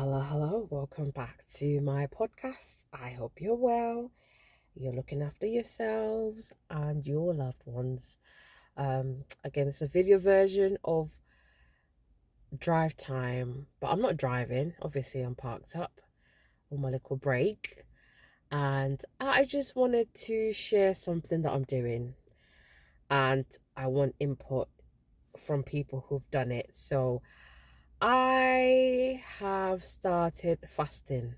Hello. Welcome back to my podcast. I hope you're well, you're looking after yourselves and your loved ones. Again, it's a video version of drive time, but I'm not driving. Obviously, I'm parked up on my little break, and I just wanted to share something that I'm doing, and I want input from people who've done it. So, I have started fasting.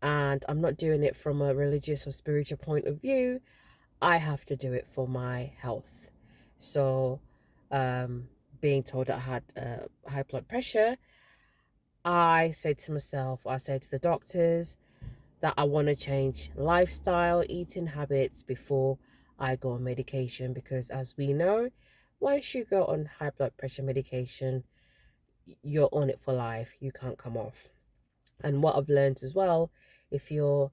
And I'm not doing it from a religious or spiritual point of view. I have to do it for my health. So, um, being told that I had high blood pressure, I said to myself, I said to the doctors that I want to change lifestyle, eating habits before I go on medication. Because as we know, once you go on high blood pressure medication, you're on it for life. You can't come off. And what I've learned as well, if you're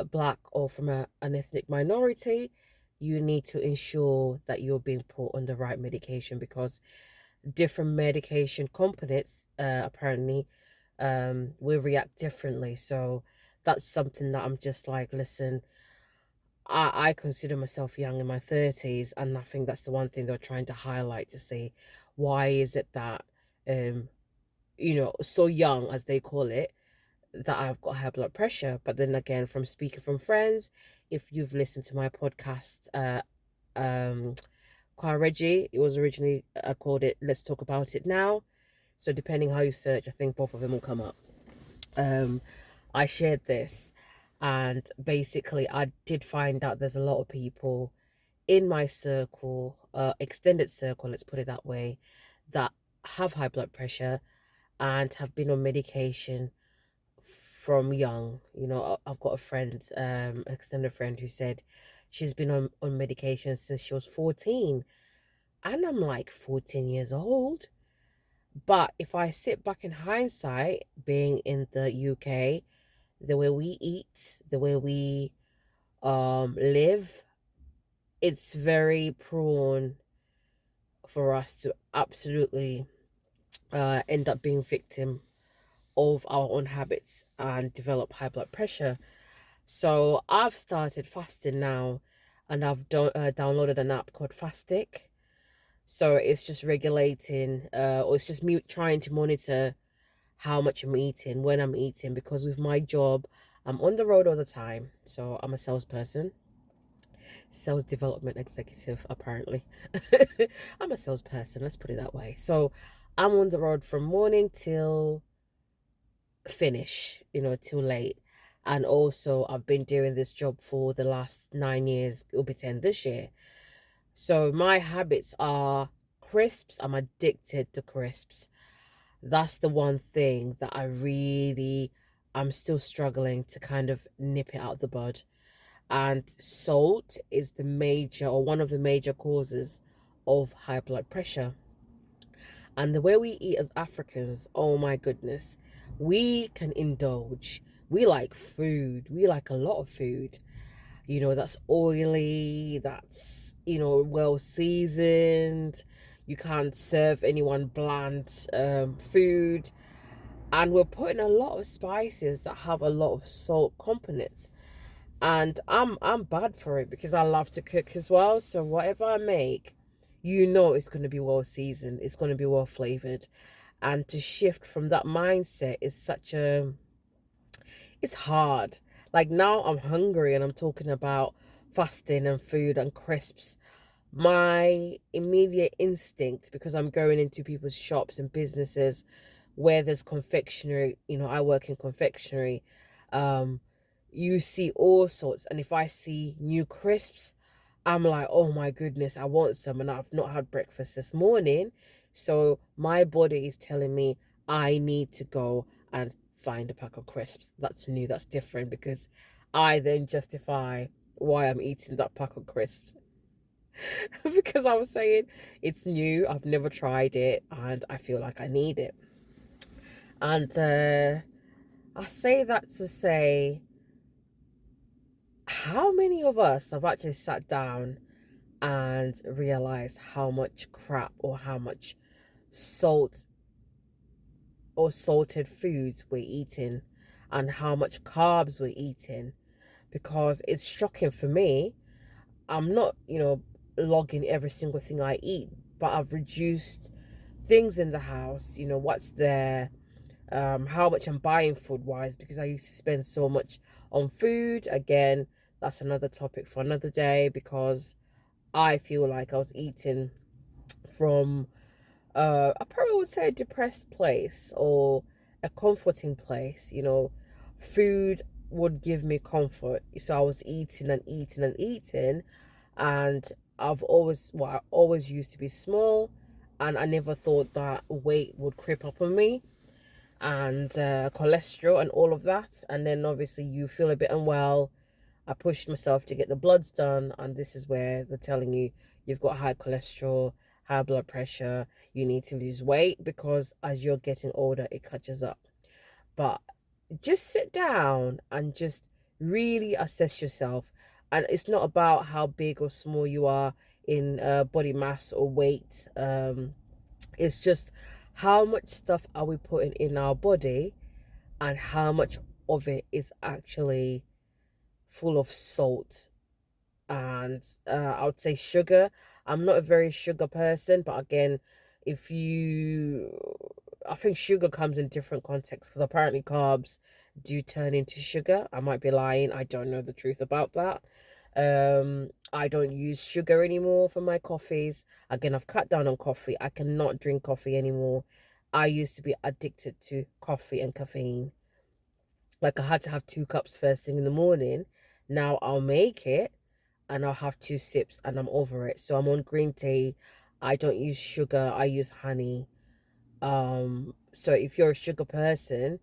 black or from an ethnic minority, you need to ensure that you're being put on the right medication because different medication companies apparently will react differently. So that's something that I'm just like, listen, I consider myself young in my 30s, and I think that's the one thing they're trying to highlight to say, why is it that, um, so young as they call it, that I've got high blood pressure. But then again, from speaking from friends, if you've listened to my podcast, um, Kwa Reggie, it was originally called it Let's Talk About It Now. So depending how you search, I think both of them will come up. Um, I shared this, and basically, I did find out there's a lot of people in my circle, extended circle, let's put it that way, that have high blood pressure and have been on medication from young. I've got a friend, extended friend, who said she's been on medication since she was 14. And I'm like, 14 years old. But if I sit back in hindsight, being in the UK, the way we eat, the way we live, it's very prone for us to absolutely end up being victim of our own habits and develop high blood pressure. So I've started fasting now, and I've downloaded an app called Fastic. So it's just regulating, or it's just me trying to monitor how much I'm eating, when I'm eating, because with my job, I'm on the road all the time. So I'm a salesperson, sales development executive, apparently. I'm a salesperson, let's put it that way. So I'm on the road from morning till finish, till late. And also, I've been doing this job for the last 9 years. It'll be 10 this year. So my habits are crisps. I'm addicted to crisps. That's the one thing that I'm still struggling to kind of nip it out the bud. And salt is the major, or one of the major causes of high blood pressure. And the way we eat as Africans, oh my goodness, we can indulge. We like food. We like a lot of food. That's oily, that's, well seasoned. You can't serve anyone bland food. And we're putting a lot of spices that have a lot of salt components. And I'm bad for it because I love to cook as well. So whatever I make, it's going to be well seasoned, it's going to be well flavored. And to shift from that mindset is it's hard. Like now I'm hungry and I'm talking about fasting and food and crisps. My immediate instinct, because I'm going into people's shops and businesses where there's confectionery, I work in confectionery. Um, you see all sorts. And if I see new crisps, I'm like, oh my goodness, I want some. And I've not had breakfast this morning. So my body is telling me I need to go and find a pack of crisps. That's new, that's different, because I then justify why I'm eating that pack of crisps. Because I was saying it's new, I've never tried it, and I feel like I need it. And I say that to say, how many of us have actually sat down and realized how much crap or how much salt or salted foods we're eating and how much carbs we're eating, because it's shocking for me. I'm not, logging every single thing I eat, but I've reduced things in the house, what's there, how much I'm buying food wise, because I used to spend so much on food. Again, that's another topic for another day, because I feel like I was eating from I probably would say a depressed place or a comforting place. Food would give me comfort, so I was eating and eating and eating, and I always used to be small, and I never thought that weight would creep up on me, and cholesterol and all of that. And then obviously you feel a bit unwell. I pushed myself to get the bloods done, and this is where they're telling you you've got high cholesterol, high blood pressure, you need to lose weight, because as you're getting older, it catches up. But just sit down and just really assess yourself. And it's not about how big or small you are in body mass or weight. It's just how much stuff are we putting in our body, and how much of it is actually full of salt and I would say sugar. I'm not a very sugar person, but again, if you, I think sugar comes in different contexts, because apparently carbs do turn into sugar. I might be lying. I don't know the truth about that. I don't use sugar anymore for my coffees. Again, I've cut down on coffee. I cannot drink coffee anymore. I used to be addicted to coffee and caffeine. Like, I had to have 2 cups first thing in the morning. Now I'll make it and I'll have 2 sips and I'm over it. So I'm on green tea. I don't use sugar. I use honey. So if you're a sugar person,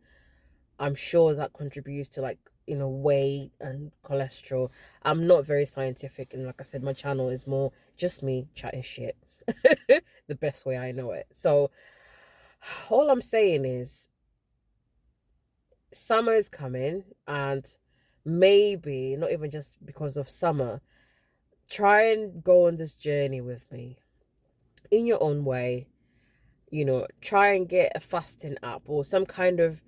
I'm sure that contributes to, like, weight and cholesterol. I'm not very scientific, and like I said, my channel is more just me chatting shit the best way I know it. So all I'm saying is, summer is coming, and maybe not even just because of summer, try and go on this journey with me in your own way. Try and get a fasting app or some kind of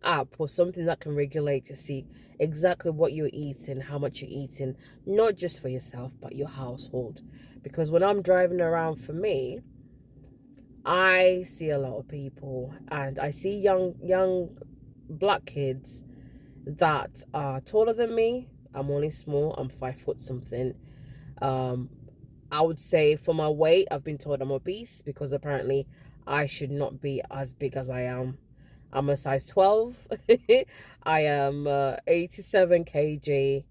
app or something that can regulate to see exactly what you're eating, how much you're eating, not just for yourself, but your household. Because when I'm driving around, for me, I see a lot of people, and I see young black kids that are taller than me. I'm only small. I'm 5 foot something. I would say for my weight, I've been told I'm obese, because apparently I should not be as big as I am. I'm a size 12. I am 87 kg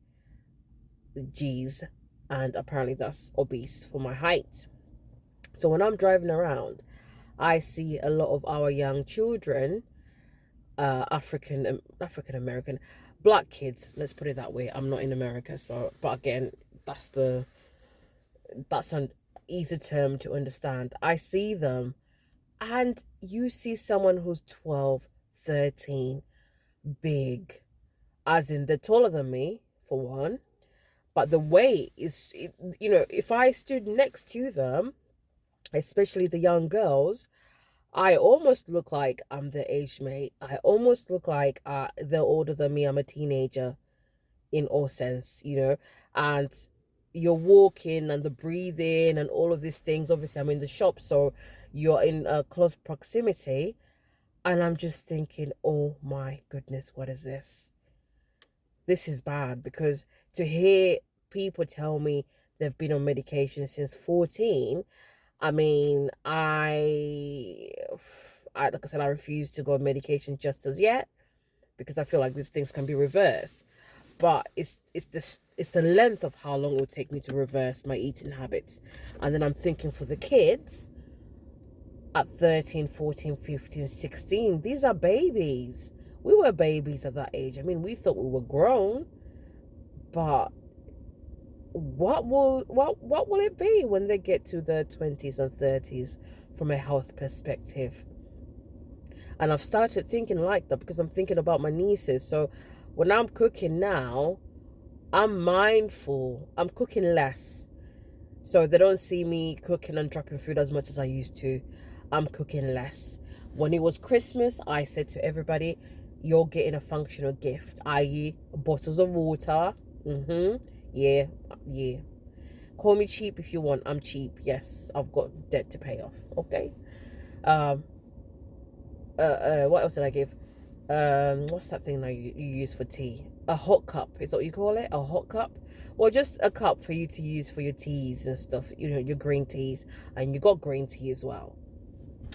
G's, and apparently that's obese for my height. So when I'm driving around, I see a lot of our young children, African American, black kids. Let's put it that way. I'm not in America, so, but again, that's an easy term to understand. I see them, and you see someone who's 12, 13, big, as in they're taller than me, for one, but the weight is, if I stood next to them, especially the young girls, I almost look like I'm their age mate. I almost look like they're older than me. I'm a teenager in all sense, and you're walking and the breathing and all of these things. Obviously, I'm in the shop, so you're in close proximity, and I'm just thinking, oh my goodness, what is this? This is bad, because to hear people tell me they've been on medication since 14, I mean, like I said, I refuse to go on medication just as yet, because I feel like these things can be reversed. But it's the length of how long it will take me to reverse my eating habits. And then I'm thinking, for the kids at 13, 14, 15, 16, these are babies. We were babies at that age. I mean, we thought we were grown, but what will it be when they get to their 20s and 30s from a health perspective? And I've started thinking like that, because I'm thinking about my nieces. So when I'm cooking now, I'm mindful. I'm cooking less, so they don't see me cooking and dropping food as much as I used to. I'm cooking less. When it was Christmas, I said to everybody, you're getting a functional gift, i.e. bottles of water. Yeah, yeah. Call me cheap if you want. I'm cheap. Yes, I've got debt to pay off. Okay. Um. What else did I give? What's that thing that you use for tea? A hot cup. Is that what you call it? A hot cup? Well, just a cup for you to use for your teas and stuff. You know, your green teas, and you got green tea as well.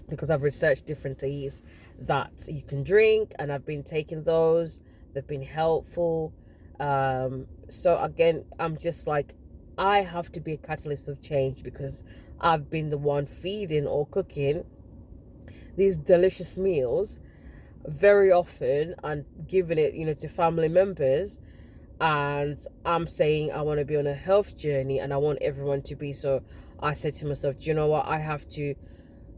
Because I've researched different teas that you can drink, and I've been taking those. They've been helpful. So again, I'm just like, I have to be a catalyst of change, because I've been the one feeding or cooking these delicious meals very often and giving it, to family members. And I'm saying I want to be on a health journey, and I want everyone to be. So I said to myself, do you know what? I have to,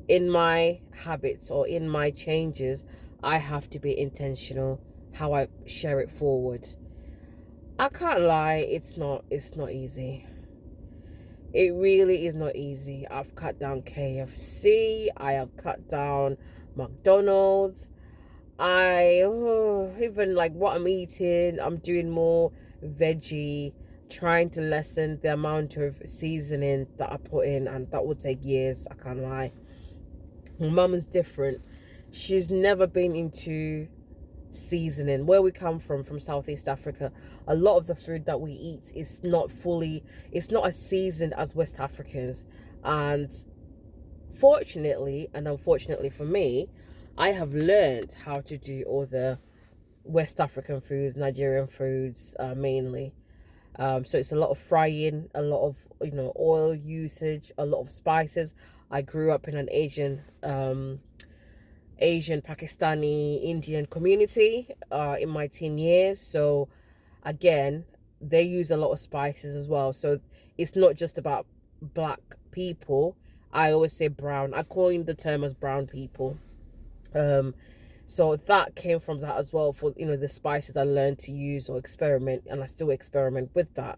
in my habits or in my changes, I have to be intentional how I share it forward. I can't lie, it's not easy. It really is not easy. I've cut down KFC, I have cut down McDonald's. Even like what I'm eating, I'm doing more veggie, trying to lessen the amount of seasoning that I put in, and that will take years, I can't lie. My mum is different. She's never been into seasoning. Where we come from Southeast Africa, a lot of the food that we eat is it's not as seasoned as West Africans. And fortunately and unfortunately for me, I have learned how to do all the West African foods, Nigerian foods, mainly. So it's a lot of frying, a lot of oil usage, a lot of spices. I grew up in an Asian, Pakistani, Indian community in my teen years. So again, they use a lot of spices as well. So it's not just about black people. I always say brown. I coined the term as brown people. So that came from that as well, for the spices I learned to use or experiment, and I still experiment with that.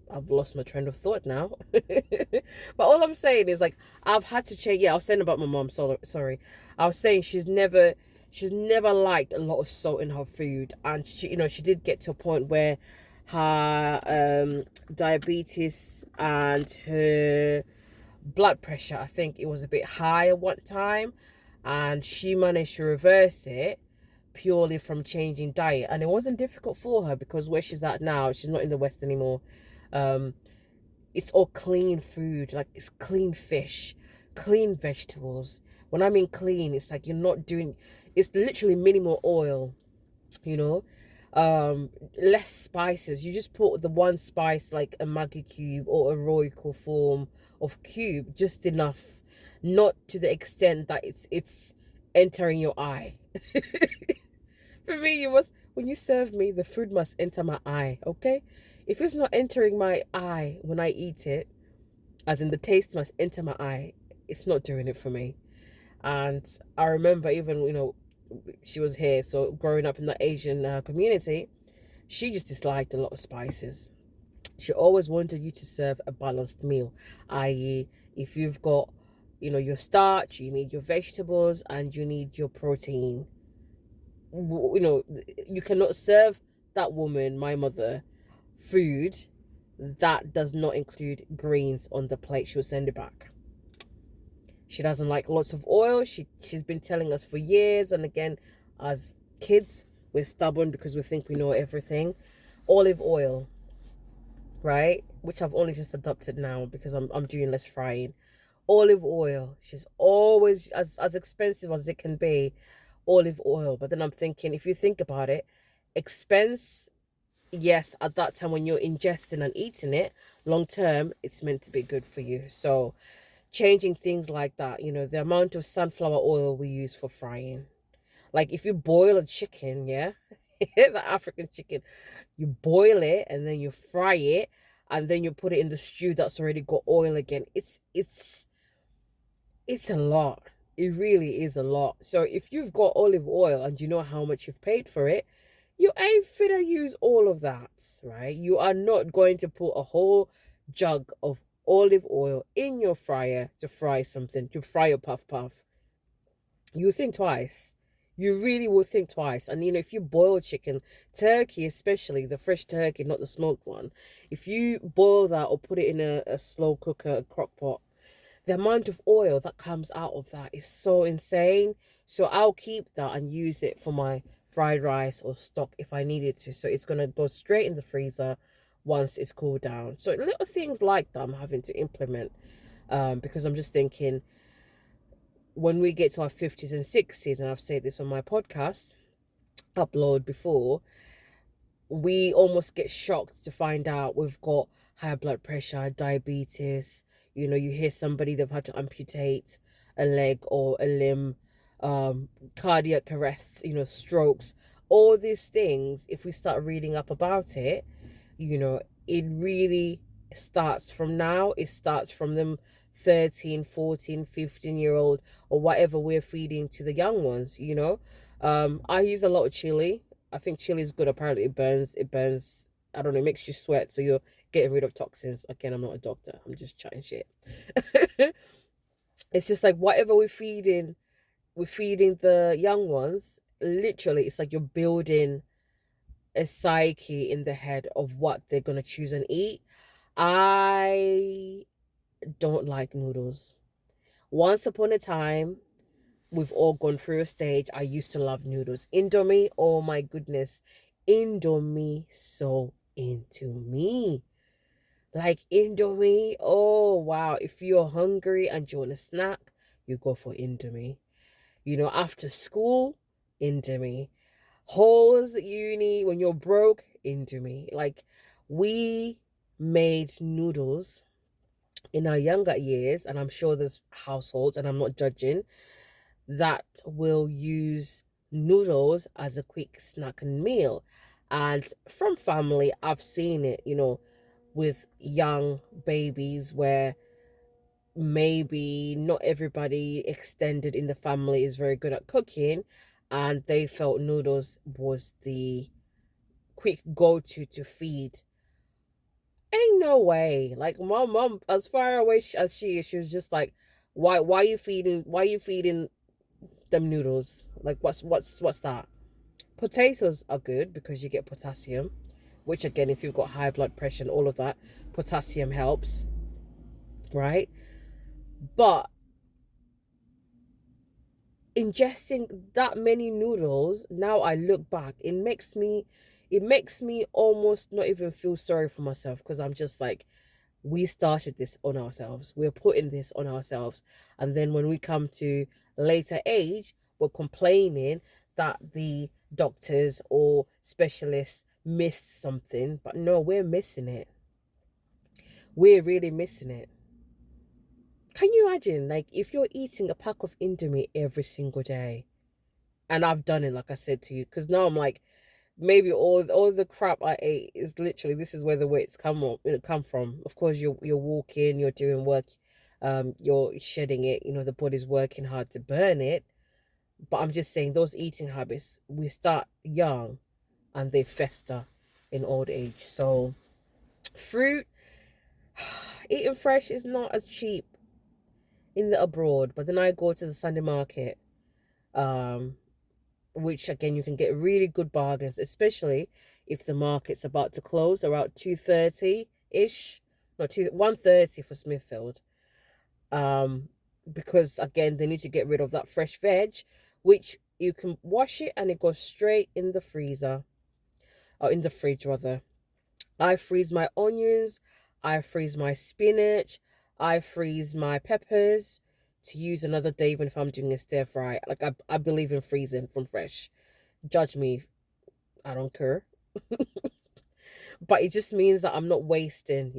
I've lost my train of thought now. But all I'm saying is, like, I've had to change. Yeah, I was saying about my mom. Sorry. I was saying she's never liked a lot of salt in her food, and she did get to a point where her diabetes and her blood pressure, I think it was a bit high at one time, and she managed to reverse it purely from changing diet. And it wasn't difficult for her, because where she's at now, she's not in the West anymore. It's all clean food, like it's clean fish, clean vegetables. When I mean clean, it's like it's literally minimal oil, less spices. You just put the one spice, like a Maggi cube or a Royco form of cube, just enough, not to the extent that it's entering your eye. For me, when you serve me, the food must enter my eye, okay? If it's not entering my eye when I eat it, as in the taste must enter my eye, it's not doing it for me. And I remember even, she was here, so growing up in the Asian community, she just disliked a lot of spices. She always wanted you to serve a balanced meal, i.e., if you've got, your starch, you need your vegetables, and you need your protein. You cannot serve that woman, my mother, food that does not include greens on the plate. She will send it back. She doesn't like lots of oil. She's been telling us for years, and again, as kids, we're stubborn because we think we know everything. Olive oil, right? Which I've only just adopted now because I'm doing less frying. Olive oil. She's always as expensive as it can be. Olive oil. But then I'm thinking, if you think about it, expense, yes, at that time when you're ingesting and eating it, long term, it's meant to be good for you. So changing things like that, the amount of sunflower oil we use for frying. Like if you boil a chicken, yeah, the African chicken, you boil it and then you fry it, and then you put it in the stew that's already got oil again. It's a lot. It really is a lot. So if you've got olive oil and you know how much you've paid for it, you ain't finna use all of that, right? You are not going to put a whole jug of olive oil in your fryer to fry something, to fry your puff puff, you think twice. You really will think twice. And if you boil chicken, turkey, especially the fresh turkey, not the smoked one, if you boil that or put it in a slow cooker, a crock pot, the amount of oil that comes out of that is so insane. So I'll keep that and use it for my fried rice or stock if I needed to. So it's going to go straight in the freezer once it's cooled down. So little things like that I'm having to implement, because I'm just thinking, when we get to our 50s and 60s, and I've said this on my podcast upload before, we almost get shocked to find out we've got high blood pressure, diabetes. You hear somebody, they've had to amputate a leg or a limb, cardiac arrests, strokes, all these things. If we start reading up about it, it really starts from now. It starts from them 13, 14, 15-year-old or whatever we're feeding to the young ones. I use a lot of chili. I think chili is good. Apparently it burns, I don't know, it makes you sweat, so you're getting rid of toxins. Again, I'm not a doctor, I'm just chatting shit. It's just like whatever we're feeding the young ones, literally it's like you're building a psyche in the head of what they're gonna choose and eat. I don't like noodles. Once upon a time, we've all gone through a stage. I used to love noodles. Indomie, oh my goodness. Indomie so into me. Like Indomie, oh wow. If you're hungry and you want a snack, you go for Indomie. After school, Indomie. Holes at uni, when you're broke, Indomie. Like, we made noodles in our younger years, and I'm sure there's households, and I'm not judging, that will use noodles as a quick snack and meal. And from family, I've seen it, with young babies where maybe not everybody extended in the family is very good at cooking, and they felt noodles was the quick go-to to feed. Ain't no way. Like, my mom, as far away as she is, she was just like, why are you feeding them noodles? Like, what's that? Potatoes are good because you get potassium, which again, if you've got high blood pressure and all of that, potassium helps, right? But ingesting that many noodles, now I look back, it makes me almost not even feel sorry for myself, because I'm just like, we started this on ourselves. We're putting this on ourselves. And then when we come to later age, we're complaining that the doctors or specialists missed something. But no, we're missing it. We're really missing it. Can you imagine, like, if you're eating a pack of Indomie every single day? And I've done it, like I said to you, because now I'm like, maybe all the crap I ate is literally, this is where the weight's come from. Of course, you're walking, you're doing work, you're shedding it. The body's working hard to burn it. But I'm just saying, those eating habits, we start young, and they fester in old age. So, fruit, eating fresh is not as cheap in the abroad. But then I go to the Sunday market, which again, you can get really good bargains, especially if the market's about to close around 2:30-ish. No, 1:30 for Smithfield. Because again, they need to get rid of that fresh veg, which you can wash it and it goes straight in the freezer, or in the fridge rather. I freeze my onions, I freeze my spinach, I freeze my peppers to use another day, even if I'm doing a stir fry. Like, I believe in freezing from fresh. Judge me, I don't care. But it just means that I'm not wasting,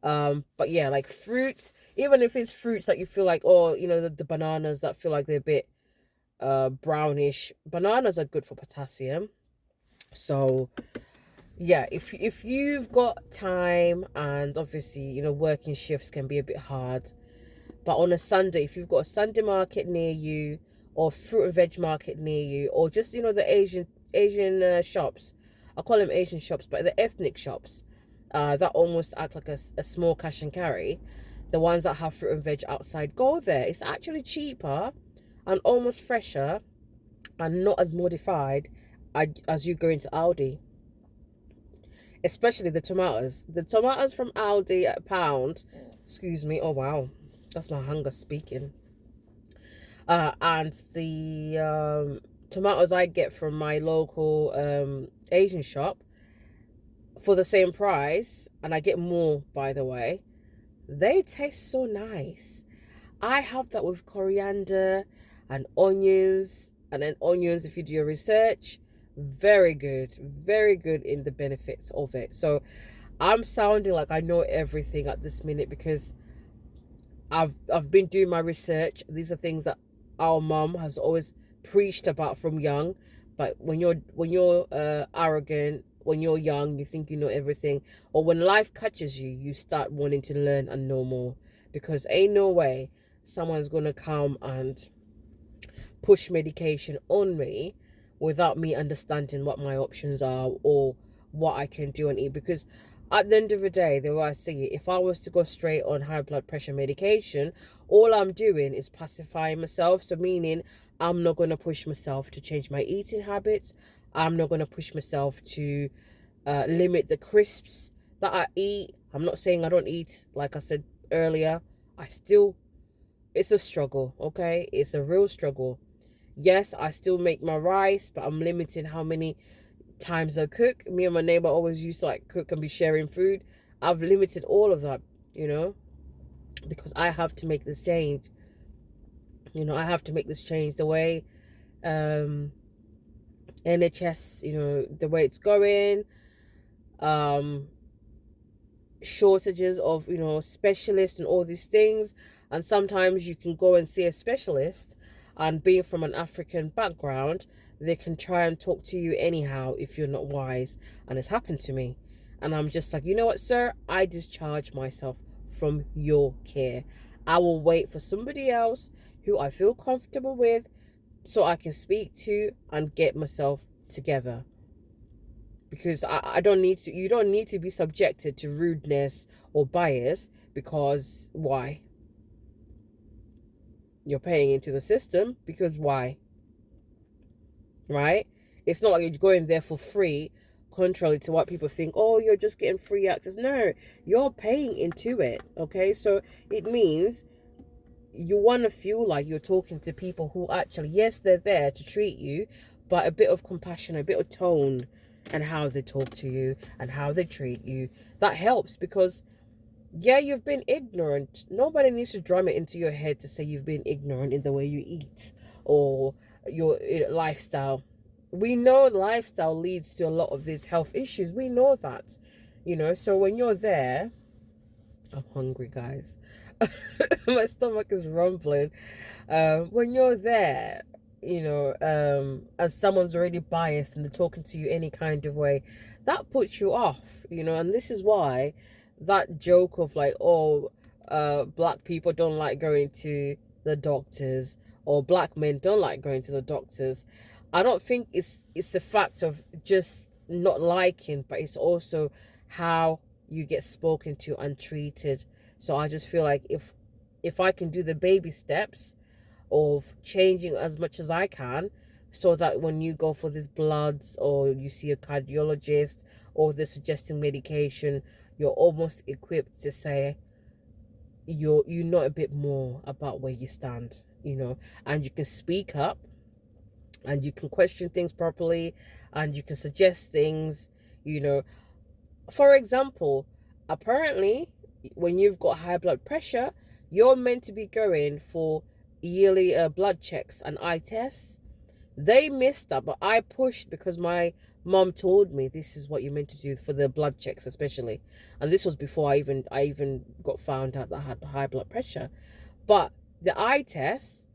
But yeah, like fruits, even if it's fruits that you feel like, oh, the bananas that feel like they're a bit brownish, bananas are good for potassium. So yeah, if you've got time, and obviously, working shifts can be a bit hard, but on a Sunday, if you've got a Sunday market near you, or fruit and veg market near you, or just, the Asian shops, I call them Asian shops, but the ethnic shops, that almost act like a small cash and carry. The ones that have fruit and veg outside, go there. It's actually cheaper and almost fresher and not as modified as you go into Aldi. Especially the tomatoes. The tomatoes from Aldi at a pound. Excuse me. Oh wow, that's my hunger speaking. And the tomatoes I get from my local Asian shop for the same price, and I get more, by the way, they taste so nice. I have that with coriander and onions, and then onions, if you do your research, very good in the benefits of it. So I'm sounding like I know everything at this minute because I've been doing my research. These are things that our mum has always preached about from young. But when you're arrogant, when you're young, you think you know everything, or when life catches you, you start wanting to learn and know more, because ain't no way someone's gonna come and push medication on me without me understanding what my options are or what I can do and eat. Because at the end of the day, the way I see it, if I was to go straight on high blood pressure medication, all I'm doing is pacifying myself. So meaning I'm not going to push myself to change my eating habits. I'm not going to push myself to limit the crisps that I eat. I'm not saying I don't eat, like I said earlier. It's a struggle, okay? It's a real struggle. Yes, I still make my rice, but I'm limiting how many times I cook. Me and my neighbor always used to like cook and be sharing food. I've limited all of that, because I have to make this change. I have to make this change. The way NHS, the way it's going, shortages of, specialists and all these things. And sometimes you can go and see a specialist, and being from an African background, they can try and talk to you anyhow if you're not wise. And it's happened to me. And I'm just like, you know what, sir? I discharge myself from your care. I will wait for somebody else who I feel comfortable with so I can speak to and get myself together. Because I don't need to, you don't need to be subjected to rudeness or bias, because why? You're paying into the system, because why? Right? It's not like you're going there for free, contrary to what people think. Oh, you're just getting free access. No, you're paying into it. Okay, so it means you want to feel like you're talking to people who actually, yes, they're there to treat you, but a bit of compassion, a bit of tone, and how they talk to you and how they treat you, that helps. Because yeah, you've been ignorant. Nobody needs to drum it into your head to say you've been ignorant in the way you eat or your lifestyle. We know lifestyle leads to a lot of these health issues. We know that, so when you're there, I'm hungry, guys. My stomach is rumbling. When you're there, and someone's already biased and they're talking to you any kind of way, that puts you off, and this is why that joke of like, black people don't like going to the doctors, or black men don't like going to the doctors. I don't think it's the fact of just not liking, but it's also how you get spoken to and treated. So I just feel like if I can do the baby steps of changing as much as I can, so that when you go for these bloods or you see a cardiologist or they're suggesting medication, you're almost equipped to say you know a bit more about where you stand, and you can speak up and you can question things properly and you can suggest things, For example, apparently when you've got high blood pressure, you're meant to be going for yearly blood checks and eye tests. They missed that, but I pushed because my mom told me this is what you're meant to do for the blood checks, especially. And this was before I even got found out that I had high blood pressure. But the eye test,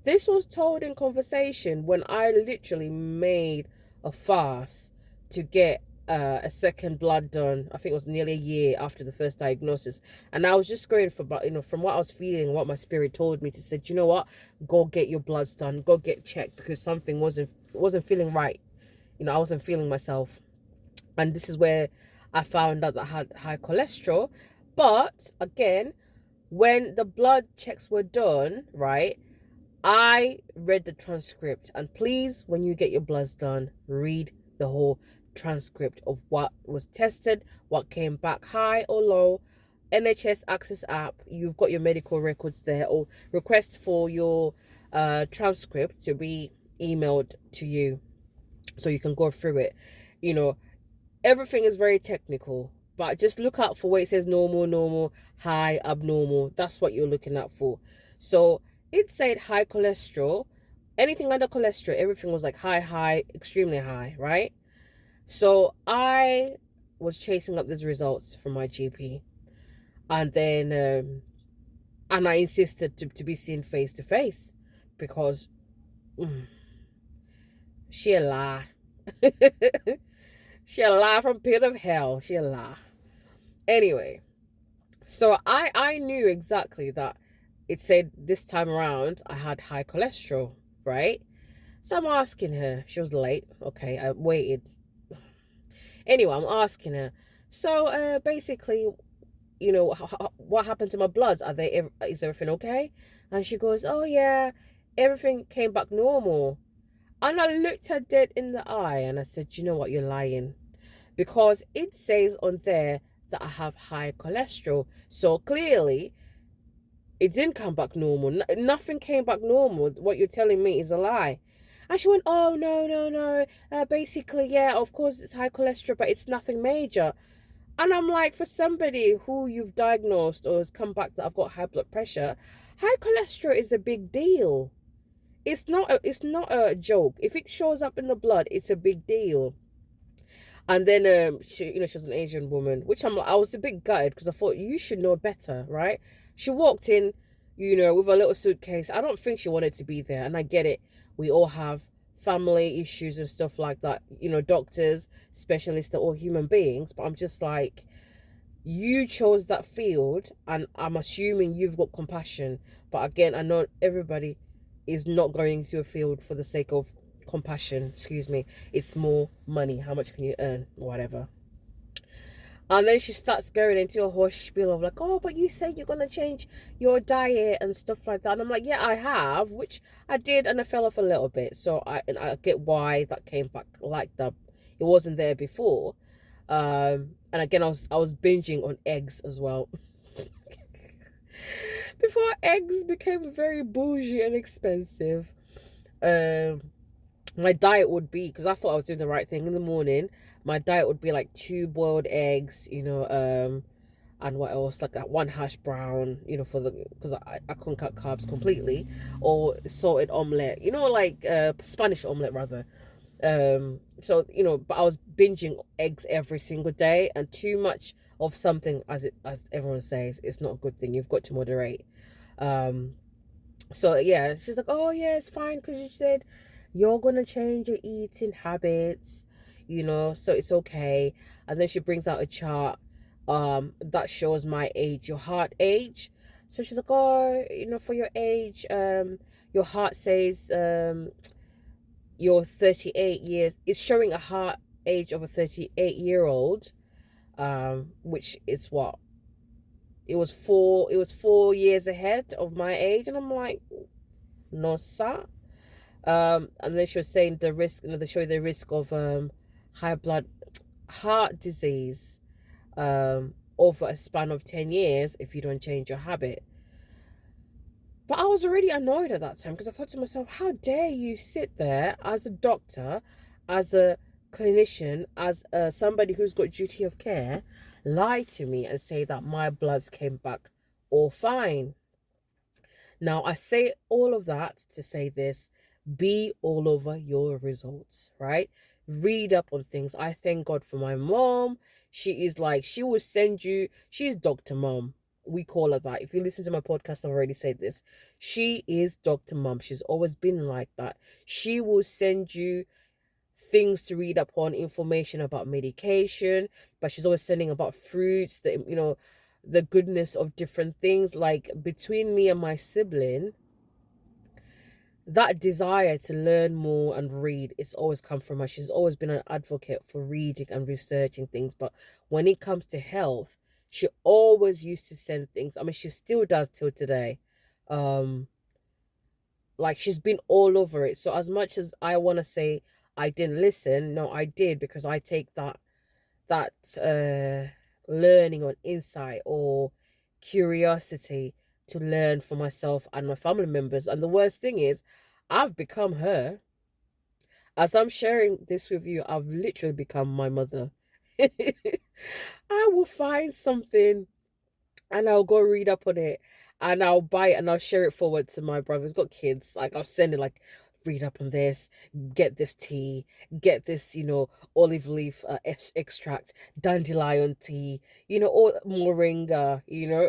this was told in conversation when I literally made a fast to get a second blood done. I think it was nearly a year after the first diagnosis, and I was just going for, from what I was feeling, what my spirit told me to say, you know what, go get your bloods done, go get checked, because something wasn't feeling right. I wasn't feeling myself. And this is where I found out that I had high cholesterol. But again, when the blood checks were done, right, I read the transcript. And please, when you get your bloods done, read the whole transcript of what was tested, what came back high or low. NHS Access app, you've got your medical records there, or request for your transcript to be emailed to you so you can go through it. You know, everything is very technical, but just look out for where it says normal, normal, high, abnormal. That's what you're looking out for. So it said high cholesterol. Anything under cholesterol, everything was like high, high, extremely high, right? So I was chasing up these results from my GP, and then and I insisted to be seen face to face because she a lie. She a lie from pit of hell. She a lie. Anyway, so I knew exactly that it said this time around I had high cholesterol, right? So I'm asking her. She was late. Okay, I waited. Anyway, I'm asking her. So basically, you know, what happened to my bloods? Is everything okay? And she goes, oh yeah, everything came back normal. And I looked her dead in the eye and I said, you know what, you're lying. Because it says on there that I have high cholesterol. So clearly, it didn't come back normal. Nothing came back normal. What you're telling me is a lie. And she went, oh, no, no, no. Basically, yeah, of course it's high cholesterol, but it's nothing major. And I'm like, for somebody who you've diagnosed or has come back that I've got high blood pressure, high cholesterol is a big deal. It's not a joke. If it shows up in the blood, it's a big deal. And then she was an Asian woman, which I was a bit gutted because I thought you should know better, right? She walked in, with a little suitcase. I don't think she wanted to be there, and I get it. We all have family issues and stuff like that. Doctors, specialists are all human beings, but I'm just like, you chose that field, and I'm assuming you've got compassion. But again, I know everybody is not going to a field for the sake of compassion. Excuse me. It's more money. How much can you earn? Whatever. And then she starts going into a whole spiel of like, oh, but you said you're going to change your diet and stuff like that. And I'm like, yeah, I have, which I did, and I fell off a little bit. So I get why that came back like that. It wasn't there before. And again, I was binging on eggs as well. Before eggs became very bougie and expensive. My diet would be, because I thought I was doing the right thing in the morning, my diet would be like 2 boiled eggs, and what else, like that 1 hash brown, because I couldn't cut carbs completely, or salted omelette, like Spanish omelette rather. So but I was binging eggs every single day, and too much of something, as everyone says, it's not a good thing. You've got to moderate. So yeah, she's like, oh yeah, it's fine because you said you're gonna change your eating habits, so it's okay. And then she brings out a chart that shows my age, your heart age. So she's like, oh, for your age, your heart says you're 38 years. It's showing a heart age of a 38-year-old, which is what, it was 4 years ahead of my age. And I'm like, no sir. And then she was saying the risk, they show you the risk of heart disease over a span of 10 years if you don't change your habit. But I was already annoyed at that time because I thought to myself, how dare you sit there as a doctor, as a clinician, as somebody who's got duty of care, lie to me and say that my bloods came back all fine. Now, I say all of that to say this: be all over your results, right? Read up on things. I thank God for my mom. She will send you, she's Dr. Mom. We call her that. If you listen to my podcast, I've already said this. She is Dr. Mom. She's always been like that. She will send you things to read up on, information about medication, but she's always sending about fruits, the goodness of different things. Like between me and my sibling, that desire to learn more and read, it's always come from her. She's always been an advocate for reading and researching things. But when it comes to health, she always used to send things. I mean, she still does till today. Um, like she's been all over it. So as much as I want to say I didn't listen, no, I did, because I take that learning or insight or curiosity to learn for myself and my family members. And the worst thing is, I've become her. As I'm sharing this with you, I've literally become my mother. I will find something and I'll go read up on it and I'll buy it and I'll share it forward to my brother. He's got kids. Like I'll send it like, read up on this, get this tea, get this, olive leaf extract, dandelion tea, all moringa,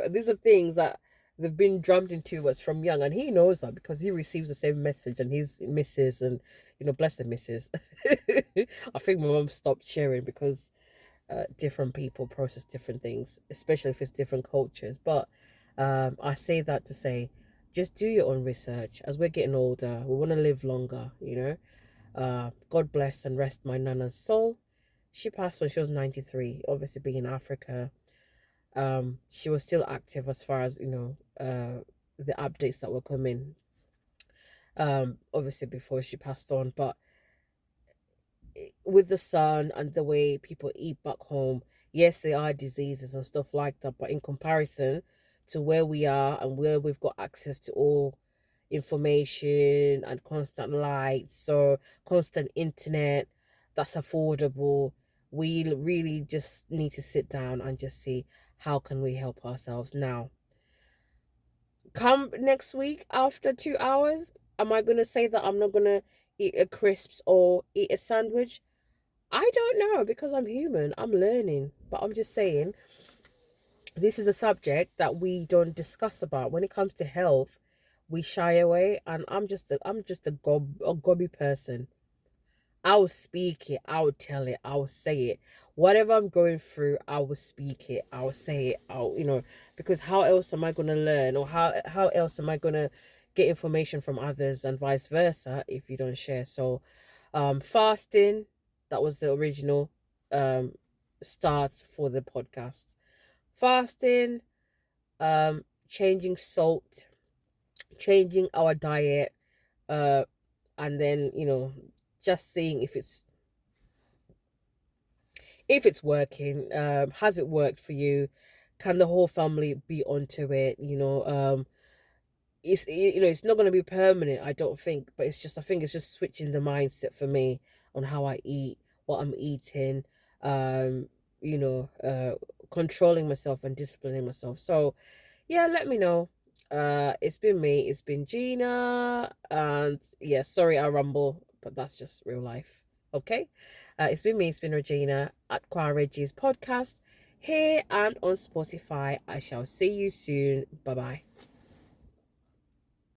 these are things that they've been drummed into us from young, and he knows that because he receives the same message, and he's misses, and bless the misses. I think my mom stopped sharing because different people process different things, especially if it's different cultures. But I say that to say, just do your own research. As we're getting older, we want to live longer. God bless and rest my nana's soul. She passed when she was 93. Obviously, being in Africa, she was still active as far as the updates that were coming. Obviously before she passed on, but with the sun and the way people eat back home, yes, there are diseases and stuff like that, but in comparison to where we are and where we've got access to all information and constant light, so constant internet that's affordable, we really just need to sit down and just see how can we help ourselves now. Come next week after 2 hours, am I gonna say that I'm not gonna eat a crisps or eat a sandwich? I don't know, because I'm human. I'm learning. But I'm just saying, this is a subject that we don't discuss about. When it comes to health, we shy away, and I'm just a gobby person. I will speak it, I will tell it, I will say it. Whatever I'm going through, I will speak it, I will say it, because how else am I gonna learn, or how else am I gonna get information from others and vice versa if you don't share? So fasting, that was the original um start for the podcast. Fasting, changing salt, changing our diet, uh and then just seeing if it's working. Has it worked for you? Can the whole family be onto it? It's not going to be permanent, I don't think, but I think it's just switching the mindset for me on how I eat, what I'm eating, um you know uh controlling myself and disciplining myself. So yeah, let me know. It's been me, it's been Gina, and yeah, sorry I rumble, but that's just real life. Okay. It's been me, it's been Regina at Qua Reggie's podcast, here and on Spotify. I shall see you soon. Bye bye.